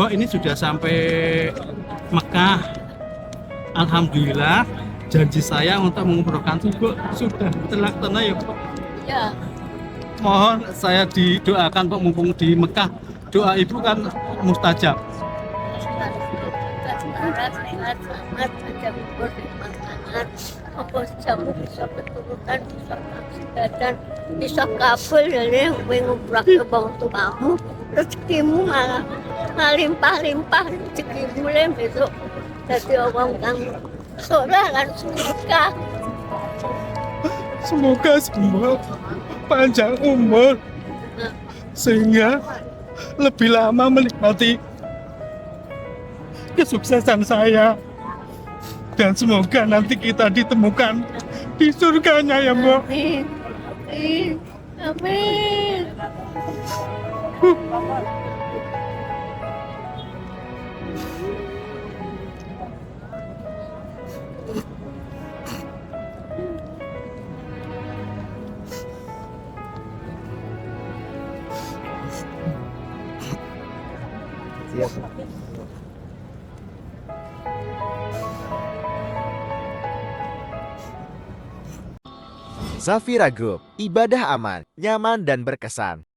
Mbok ini sudah sampai Mekah. Alhamdulillah, janji saya untuk mengumrohkan Mbok sudah terlaksana ya Mbok. Ya, Mohon saya didoakan Mbok mumpung di Mekah. Doa ibu kan mustajab. sehat, selamat, ada umur dan makanan. Apa jamu bisa keturunan, bisa kesehatan, bisa kabul dari mengumrah ke bawah kamu. Rezekimu malah limpah-limpah rezekimu besok jadi orang kang sore kan surga. Semoga semua panjang umur sehingga lebih lama menikmati kesuksesan saya, dan semoga nanti kita ditemukan di surganya ya Mbok. Amin. Amin. Amin. Zafira Group, ibadah aman, nyaman dan berkesan.